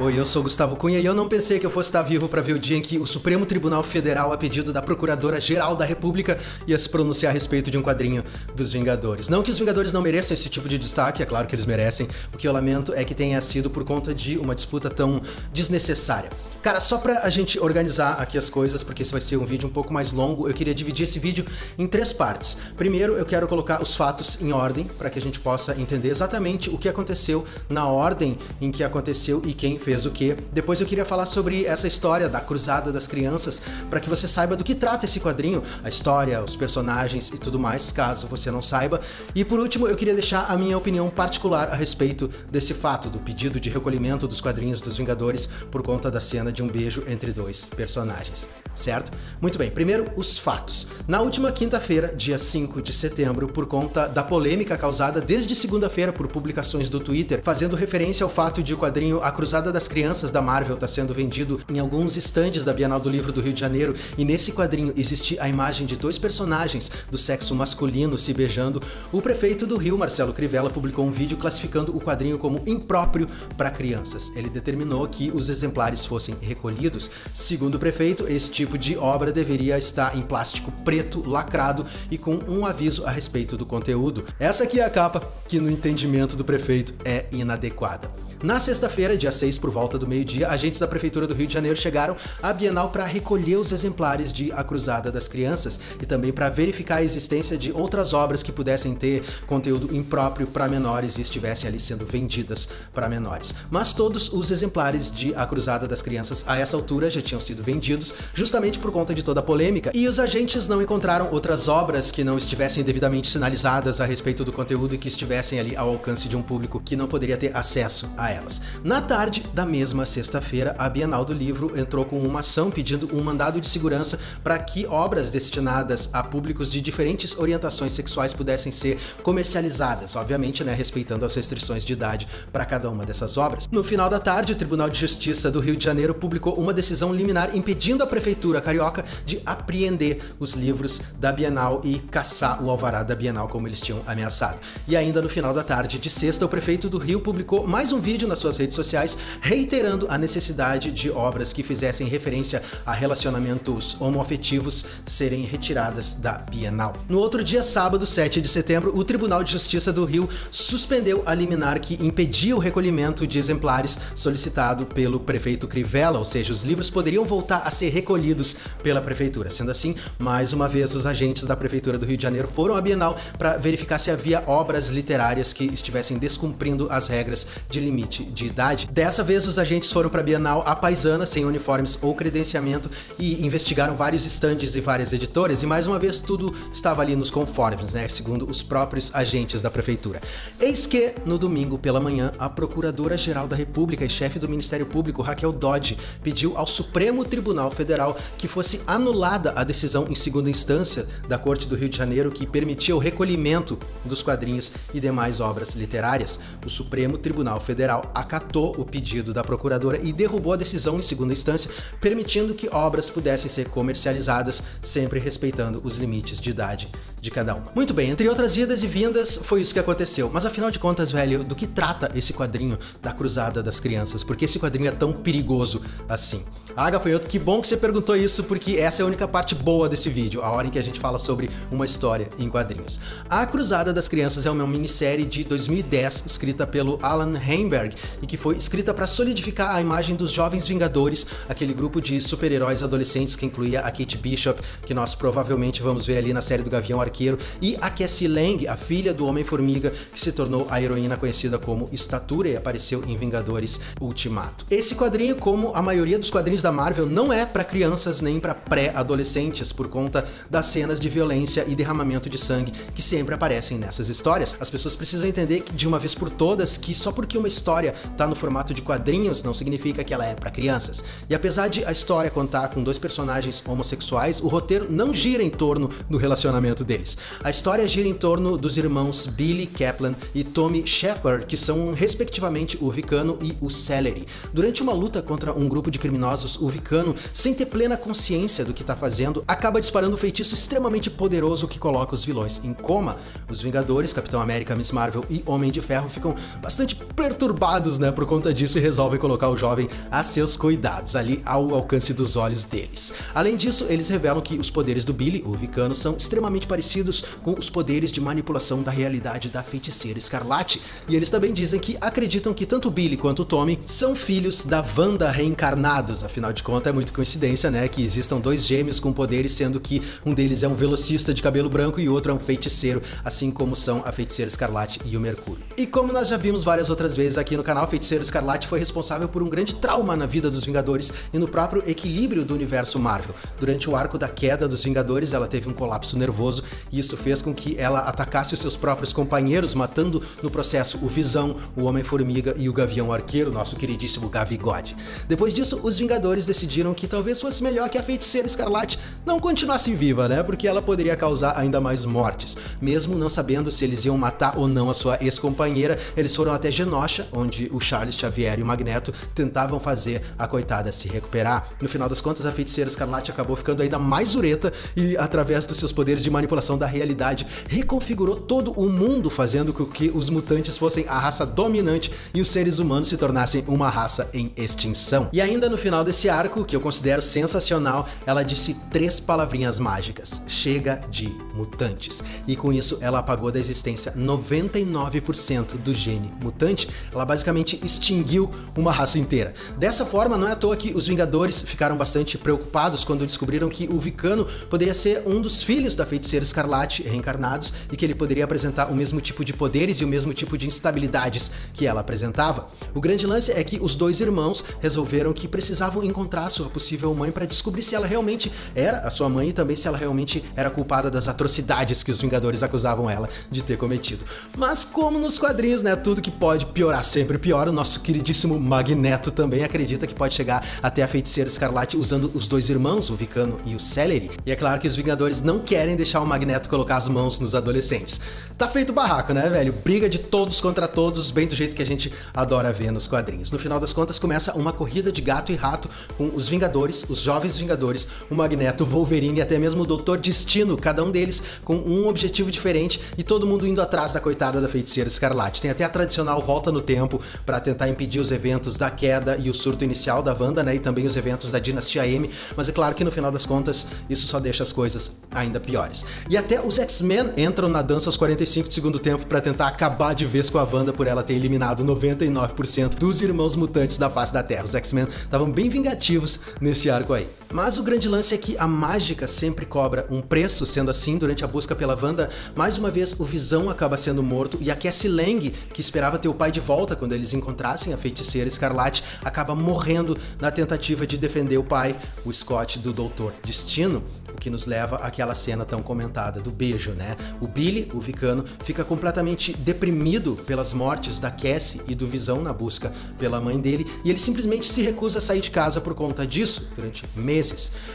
Oi, eu sou Gustavo Cunha e eu não pensei que eu fosse estar vivo para ver o dia em que o Supremo Tribunal Federal, a pedido da Procuradora-Geral da República, ia se pronunciar a respeito de um quadrinho dos Vingadores. Não que os Vingadores não mereçam esse tipo de destaque, é claro que eles merecem, o que eu lamento é que tenha sido por conta de uma disputa tão desnecessária. Cara, só pra a gente organizar aqui as coisas, porque esse vai ser um vídeo um pouco mais longo, eu queria dividir esse vídeo em 3 partes. Primeiro, eu quero colocar os fatos em ordem, para que a gente possa entender exatamente o que aconteceu, na ordem em que aconteceu e quem fez o quê. Depois eu queria falar sobre essa história da Cruzada das Crianças, para que você saiba do que trata esse quadrinho, a história, os personagens e tudo mais, caso você não saiba. E por último, eu queria deixar a minha opinião particular a respeito desse fato, do pedido de recolhimento dos quadrinhos dos Vingadores por conta da cena de um beijo entre 2 personagens, certo? Muito bem, primeiro os fatos. Na última quinta-feira, dia 5 de setembro, por conta da polêmica causada desde segunda-feira por publicações do Twitter, fazendo referência ao fato de o quadrinho A Cruzada das Crianças da Marvel estar sendo vendido em alguns estandes da Bienal do Livro do Rio de Janeiro, e nesse quadrinho existir a imagem de 2 personagens do sexo masculino se beijando, o prefeito do Rio, Marcelo Crivella, publicou um vídeo classificando o quadrinho como impróprio para crianças. Ele determinou que os exemplares fossem recolhidos. Segundo o prefeito, esse tipo de obra deveria estar em plástico preto, lacrado e com um aviso a respeito do conteúdo. Essa aqui é a capa, que no entendimento do prefeito é inadequada. Na sexta-feira, dia 6, por volta do meio-dia, agentes da Prefeitura do Rio de Janeiro chegaram à Bienal para recolher os exemplares de A Cruzada das Crianças e também para verificar a existência de outras obras que pudessem ter conteúdo impróprio para menores e estivessem ali sendo vendidas para menores. Mas todos os exemplares de A Cruzada das Crianças a essa altura já tinham sido vendidos, justamente por conta de toda a polêmica, e os agentes não encontraram outras obras que não estivessem devidamente sinalizadas a respeito do conteúdo e que estivessem ali ao alcance de um público que não poderia ter acesso a elas. Na tarde da mesma sexta-feira, a Bienal do Livro entrou com uma ação pedindo um mandado de segurança para que obras destinadas a públicos de diferentes orientações sexuais pudessem ser comercializadas, obviamente, né, respeitando as restrições de idade para cada uma dessas obras. No final da tarde, o Tribunal de Justiça do Rio de Janeiro publicou uma decisão liminar impedindo a Prefeitura Carioca de apreender os livros da Bienal e caçar o alvará da Bienal como eles tinham ameaçado. E ainda no final da tarde de sexta, o prefeito do Rio publicou mais um vídeo nas suas redes sociais reiterando a necessidade de obras que fizessem referência a relacionamentos homoafetivos serem retiradas da Bienal. No outro dia, sábado, 7 de setembro, o Tribunal de Justiça do Rio suspendeu a liminar que impedia o recolhimento de exemplares solicitado pelo prefeito Crivella, ou seja, os livros poderiam voltar a ser recolhidos pela prefeitura. Sendo assim, mais uma vez, os agentes da Prefeitura do Rio de Janeiro foram à Bienal para verificar se havia obras literárias que estivessem descumprindo as regras de limite de idade. Dessa vez, os agentes foram para a Bienal à paisana, sem uniformes ou credenciamento, e investigaram vários estandes e várias editoras, e mais uma vez tudo estava ali nos conformes, né, segundo os próprios agentes da prefeitura. Eis que, no domingo pela manhã, a Procuradora-Geral da República e chefe do Ministério Público, Raquel Dodge, pediu ao Supremo Tribunal Federal que fosse anulada a decisão em segunda instância da Corte do Rio de Janeiro que permitia o recolhimento dos quadrinhos e demais obras literárias. O Supremo Tribunal Federal acatou o pedido da procuradora e derrubou a decisão em segunda instância, permitindo que obras pudessem ser comercializadas, sempre respeitando os limites de idade de cada um. Muito bem, entre outras idas e vindas, foi isso que aconteceu. Mas afinal de contas, velho, do que trata esse quadrinho da Cruzada das Crianças? Por que esse quadrinho é tão perigoso assim? Ah, Gafanhoto, que bom que você perguntou isso, porque essa é a única parte boa desse vídeo, a hora em que a gente fala sobre uma história em quadrinhos. A Cruzada das Crianças é uma minissérie de 2010, escrita pelo Alan Heinberg, e que foi escrita para solidificar a imagem dos Jovens Vingadores, aquele grupo de super-heróis adolescentes que incluía a Kate Bishop, que nós provavelmente vamos ver ali na série do Gavião Arqueiro, e a Cassie Lang, a filha do Homem-Formiga, que se tornou a heroína conhecida como Estatura e apareceu em Vingadores Ultimato. Esse quadrinho, como a maioria dos quadrinhos da Marvel, não é para crianças nem para pré-adolescentes por conta das cenas de violência e derramamento de sangue que sempre aparecem nessas histórias. As pessoas precisam entender de uma vez por todas que só porque uma história tá no formato de quadrinhos não significa que ela é para crianças. E apesar de a história contar com 2 personagens homossexuais, o roteiro não gira em torno do relacionamento deles. A história gira em torno dos irmãos Billy Kaplan e Tommy Shepard, que são respectivamente o Vicano e o Celery. Durante uma luta contra um grupo de criminosos o Vicano, sem ter plena consciência do que tá fazendo, acaba disparando um feitiço extremamente poderoso que coloca os vilões em coma. Os Vingadores, Capitão América, Miss Marvel e Homem de Ferro ficam bastante perturbados, né, por conta disso, e resolvem colocar o jovem a seus cuidados, ali ao alcance dos olhos deles. Além disso, eles revelam que os poderes do Billy, o Vicano, são extremamente parecidos com os poderes de manipulação da realidade da Feiticeira Escarlate, e eles também dizem que acreditam que tanto o Billy quanto o Tommy são filhos da Wanda reencarnados. Afinal de contas, é muito coincidência, né, que existam dois gêmeos com poderes, sendo que um deles é um velocista de cabelo branco e o outro é um feiticeiro, assim como são a Feiticeira Escarlate e o Mercúrio. E como nós já vimos várias outras vezes aqui no canal, a Feiticeira Escarlate foi responsável por um grande trauma na vida dos Vingadores e no próprio equilíbrio do universo Marvel. Durante o arco da queda dos Vingadores, ela teve um colapso nervoso e isso fez com que ela atacasse os seus próprios companheiros, matando no processo o Visão, o Homem-Formiga e o Gavião Arqueiro, nosso queridíssimo Gavigode. Depois disso, os Vingadores decidiram que talvez fosse melhor que a Feiticeira Escarlate não continuasse viva, né? Porque ela poderia causar ainda mais mortes. Mesmo não sabendo se eles iam matar ou não a sua ex-companheira, eles foram até Genosha, onde o Charles Xavier e o Magneto tentavam fazer a coitada se recuperar. No final das contas, a Feiticeira Escarlate acabou ficando ainda mais zureta e, através dos seus poderes de manipulação da realidade, reconfigurou todo o mundo, fazendo com que os mutantes fossem a raça dominante e os seres humanos se tornassem uma raça em extinção. E ainda no final desse arco, que eu considero sensacional, ela disse 3 palavrinhas mágicas: chega de mutantes. E com isso ela apagou da existência 99% do gene mutante. Ela basicamente extinguiu uma raça inteira. Dessa forma, não é à toa que os Vingadores ficaram bastante preocupados quando descobriram que o Vicano poderia ser um dos filhos da Feiticeira Escarlate reencarnados e que ele poderia apresentar o mesmo tipo de poderes e o mesmo tipo de instabilidades que ela apresentava. O grande lance é que os dois irmãos resolveram que precisavam encontrar a sua possível mãe para descobrir se ela realmente era a sua mãe e também se ela realmente era culpada das atrocidades que os Vingadores acusavam ela de ter cometido. Mas como nos quadrinhos, né, tudo que pode piorar sempre piora, o nosso queridíssimo Magneto também acredita que pode chegar até a Feiticeira Escarlate usando os dois irmãos, o Vicano e o Celery. E é claro que os Vingadores não querem deixar o Magneto colocar as mãos nos adolescentes. Tá feito barraco, né, velho? Briga de todos contra todos, bem do jeito que a gente adora ver nos quadrinhos. No final das contas, começa uma corrida de gato e rato com os Vingadores, os jovens Vingadores, o Magneto, o Wolverine e até mesmo o Doutor Destino, cada um deles com um objetivo diferente e todo mundo indo atrás da coitada da Feiticeira Escarlate. Tem até a tradicional volta no tempo para tentar impedir os eventos da queda e o surto inicial da Wanda, né, e também os eventos da Dinastia M, mas é claro que no final das contas isso só deixa as coisas ainda piores. E até os X-Men entram na dança aos 45 de segundo tempo para tentar acabar de vez com a Wanda por ela ter eliminado 99% dos irmãos mutantes da face da Terra. Os X-Men estavam bem vingativos nesse arco aí. Mas o grande lance é que a mágica sempre cobra um preço, sendo assim, durante a busca pela Wanda, mais uma vez o Visão acaba sendo morto e a Cassie Lang, que esperava ter o pai de volta quando eles encontrassem a Feiticeira Escarlate, acaba morrendo na tentativa de defender o pai, o Scott, do Doutor Destino, o que nos leva àquela cena tão comentada do beijo, né? O Billy, o Vicano, fica completamente deprimido pelas mortes da Cassie e do Visão na busca pela mãe dele e ele simplesmente se recusa a sair de casa por conta disso durante meses.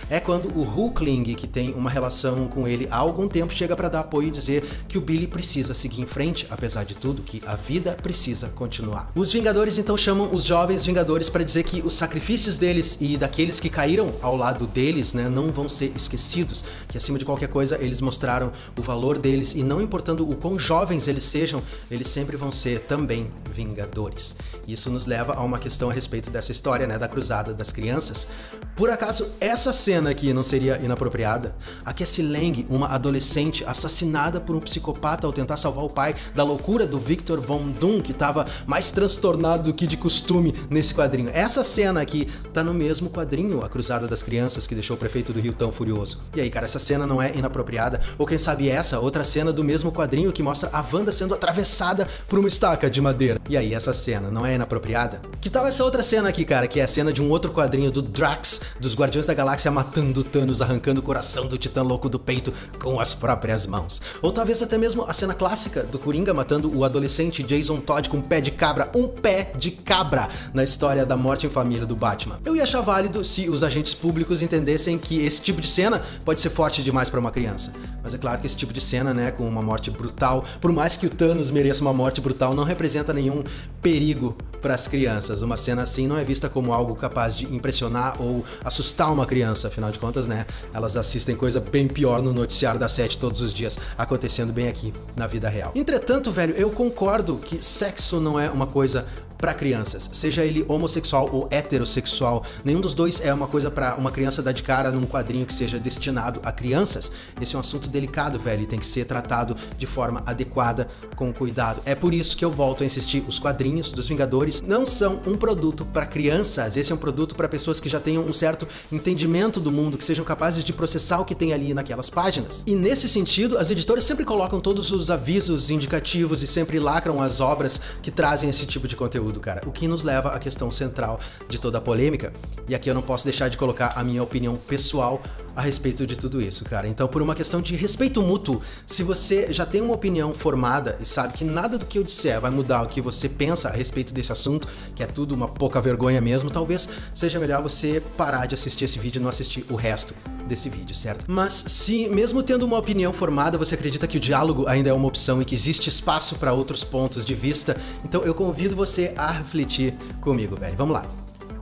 É quando o Hulkling, que tem uma relação com ele há algum tempo, chega para dar apoio e dizer que o Billy precisa seguir em frente, apesar de tudo, que a vida precisa continuar. Os Vingadores então chamam os jovens Vingadores para dizer que os sacrifícios deles e daqueles que caíram ao lado deles, né, não vão ser esquecidos, que acima de qualquer coisa eles mostraram o valor deles e não importando o quão jovens eles sejam, eles sempre vão ser também Vingadores. Isso nos leva a uma questão a respeito dessa história, né, da Cruzada das Crianças. Por acaso essa cena aqui não seria inapropriada? A Cassie Lang, uma adolescente assassinada por um psicopata ao tentar salvar o pai da loucura do Victor Von Doom, que estava mais transtornado do que de costume nesse quadrinho. Essa cena aqui tá no mesmo quadrinho, A Cruzada das Crianças, que deixou o prefeito do Rio tão furioso. E aí, cara, essa cena não é inapropriada? Ou quem sabe essa, outra cena do mesmo quadrinho que mostra a Wanda sendo atravessada por uma estaca de madeira? E aí, essa cena não é inapropriada? Que tal essa outra cena aqui, cara, que é a cena de um outro quadrinho do Drax, dos Guardiões da Galáxia matando o Thanos, arrancando o coração do Titã Louco do peito com as próprias mãos? Ou talvez até mesmo a cena clássica do Coringa matando o adolescente Jason Todd com um pé de cabra na história da Morte em Família do Batman. Eu ia achar válido se os agentes públicos entendessem que esse tipo de cena pode ser forte demais para uma criança. Mas é claro que esse tipo de cena, né, com uma morte brutal, por mais que o Thanos mereça uma morte brutal, não representa nenhum perigo para as crianças. Uma cena assim não é vista como algo capaz de impressionar ou assustar uma criança, afinal de contas, né, elas assistem coisa bem pior no noticiário da 7 todos os dias, acontecendo bem aqui na vida real. Entretanto, velho, eu concordo que sexo não é uma coisa para crianças, seja ele homossexual ou heterossexual, nenhum dos dois é uma coisa para uma criança dar de cara num quadrinho que seja destinado a crianças. Esse é um assunto delicado, velho, e tem que ser tratado de forma adequada, com cuidado. É por isso que eu volto a insistir, os quadrinhos dos Vingadores não são um produto para crianças, esse é um produto para pessoas que já tenham um certo entendimento do mundo, que sejam capazes de processar o que tem ali naquelas páginas. E nesse sentido, as editoras sempre colocam todos os avisos indicativos e sempre lacram as obras que trazem esse tipo de conteúdo, cara. O que nos leva à questão central de toda a polêmica, e aqui eu não posso deixar de colocar a minha opinião pessoal a respeito de tudo isso, cara. Então, por uma questão de respeito mútuo, se você já tem uma opinião formada e sabe que nada do que eu disser vai mudar o que você pensa a respeito desse assunto, que é tudo uma pouca vergonha mesmo, talvez seja melhor você parar de assistir esse vídeo e não assistir o resto desse vídeo, certo? Mas se mesmo tendo uma opinião formada, você acredita que o diálogo ainda é uma opção e que existe espaço para outros pontos de vista, então eu convido você a refletir comigo, velho. Vamos lá.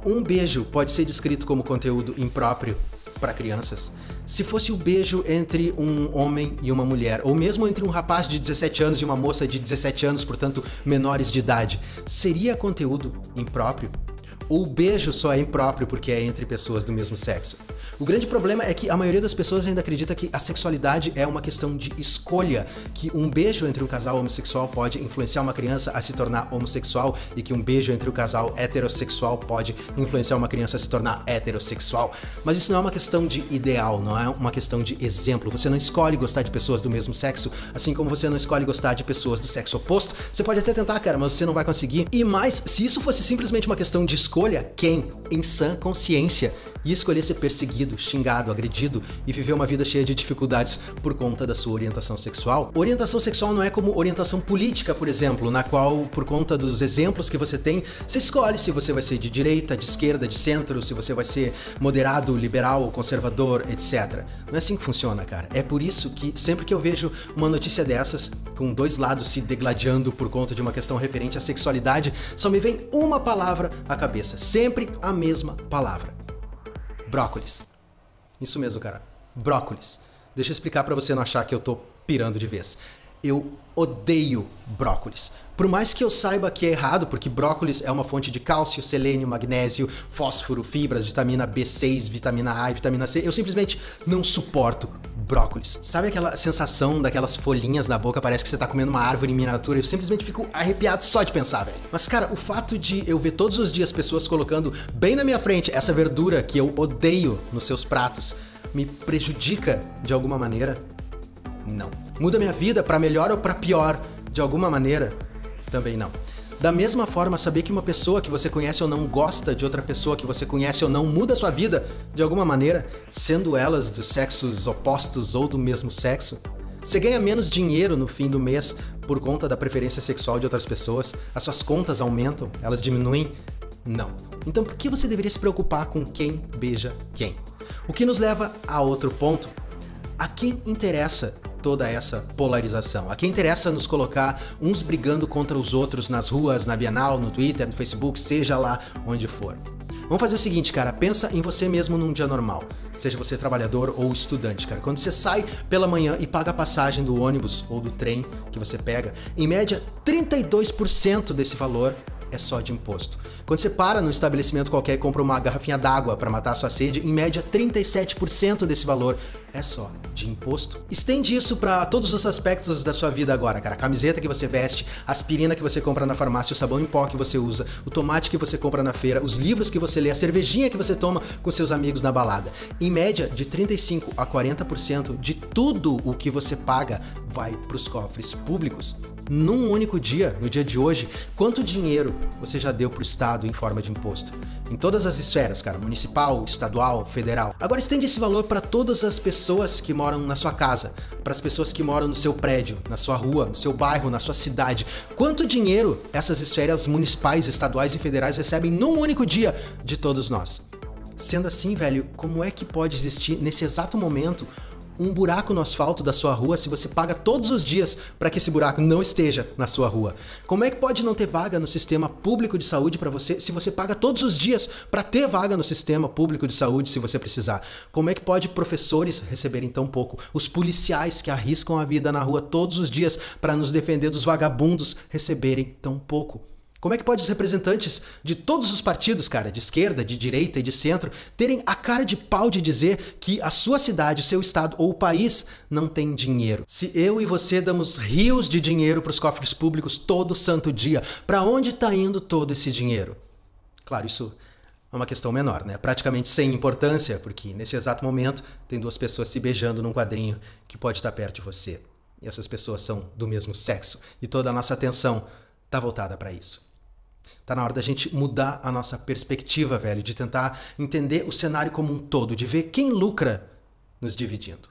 Um beijo pode ser descrito como conteúdo impróprio para crianças? Se fosse o beijo entre um homem e uma mulher, ou mesmo entre um rapaz de 17 anos e uma moça de 17 anos, portanto menores de idade, seria conteúdo impróprio? Ou o beijo só é impróprio porque é entre pessoas do mesmo sexo? O grande problema é que a maioria das pessoas ainda acredita que a sexualidade é uma questão de escolha, que um beijo entre um casal homossexual pode influenciar uma criança a se tornar homossexual e que um beijo entre o casal heterossexual pode influenciar uma criança a se tornar heterossexual. Mas isso não é uma questão de ideal, não é uma questão de exemplo. Você não escolhe gostar de pessoas do mesmo sexo, assim como você não escolhe gostar de pessoas do sexo oposto. Você pode até tentar, cara, mas você não vai conseguir. E mais, se isso fosse simplesmente uma questão de escolha, quem, em sã consciência, ia escolher ser perseguido, xingado, agredido e viver uma vida cheia de dificuldades por conta da sua orientação sexual? Orientação sexual não é como orientação política, por exemplo, na qual, por conta dos exemplos que você tem, você escolhe se você vai ser de direita, de esquerda, de centro, se você vai ser moderado, liberal, conservador, etc. Não é assim que funciona, cara. É por isso que sempre que eu vejo uma notícia dessas, com dois lados se degladiando por conta de uma questão referente à sexualidade, só me vem uma palavra à cabeça. Sempre a mesma palavra. Brócolis. Isso mesmo, cara. Brócolis. Deixa eu explicar pra você não achar que eu tô pirando de vez. Eu odeio brócolis. Por mais que eu saiba que é errado, porque brócolis é uma fonte de cálcio, selênio, magnésio, fósforo, fibras, vitamina B6, vitamina A e vitamina C, eu simplesmente não suporto brócolis. Sabe aquela sensação daquelas folhinhas na boca, parece que você tá comendo uma árvore em miniatura? Eu simplesmente fico arrepiado só de pensar, velho. Mas, cara, o fato de eu ver todos os dias pessoas colocando bem na minha frente essa verdura que eu odeio nos seus pratos, me prejudica de alguma maneira? Não. Muda minha vida pra melhor ou pra pior de alguma maneira? Também não. Da mesma forma, saber que uma pessoa que você conhece ou não gosta de outra pessoa que você conhece ou não muda a sua vida de alguma maneira, sendo elas dos sexos opostos ou do mesmo sexo? Você ganha menos dinheiro no fim do mês por conta da preferência sexual de outras pessoas? As suas contas aumentam? Elas diminuem? Não. Então por que você deveria se preocupar com quem beija quem? O que nos leva a outro ponto. A quem interessa toda essa polarização? A quem interessa nos colocar uns brigando contra os outros nas ruas, na Bienal, no Twitter, no Facebook, seja lá onde for? Vamos fazer o seguinte, cara, pensa em você mesmo num dia normal, seja você trabalhador ou estudante, cara. Quando você sai pela manhã e paga a passagem do ônibus ou do trem que você pega, em média 32% desse valor é só de imposto. Quando você para no estabelecimento qualquer e compra uma garrafinha d'água para matar a sua sede, em média 37% desse valor é só de imposto. Estende isso para todos os aspectos da sua vida agora, cara. A camiseta que você veste, a aspirina que você compra na farmácia, o sabão em pó que você usa, o tomate que você compra na feira, os livros que você lê, a cervejinha que você toma com seus amigos na balada. Em média, de 35% a 40% de tudo o que você paga vai para os cofres públicos. Num único dia, no dia de hoje, quanto dinheiro você já deu pro Estado em forma de imposto? Em todas as esferas, cara, municipal, estadual, federal. Agora estende esse valor para todas as pessoas que moram na sua casa, para as pessoas que moram no seu prédio, na sua rua, no seu bairro, na sua cidade. Quanto dinheiro essas esferas municipais, estaduais e federais recebem num único dia de todos nós? Sendo assim, velho, como é que pode existir nesse exato momento um buraco no asfalto da sua rua se você paga todos os dias para que esse buraco não esteja na sua rua? Como é que pode não ter vaga no sistema público de saúde para você se você paga todos os dias para ter vaga no sistema público de saúde se você precisar? Como é que pode professores receberem tão pouco? Os policiais que arriscam a vida na rua todos os dias para nos defender dos vagabundos receberem tão pouco? Como é que pode os representantes de todos os partidos, cara, de esquerda, de direita e de centro, terem a cara de pau de dizer que a sua cidade, o seu estado ou o país não tem dinheiro? Se eu e você damos rios de dinheiro para os cofres públicos todo santo dia, para onde está indo todo esse dinheiro? Claro, isso é uma questão menor, né? Praticamente sem importância, porque nesse exato momento tem duas pessoas se beijando num quadrinho que pode estar perto de você. E essas pessoas são do mesmo sexo. E toda a nossa atenção está voltada para isso. Tá na hora da gente mudar a nossa perspectiva, velho, de tentar entender o cenário como um todo, de ver quem lucra nos dividindo.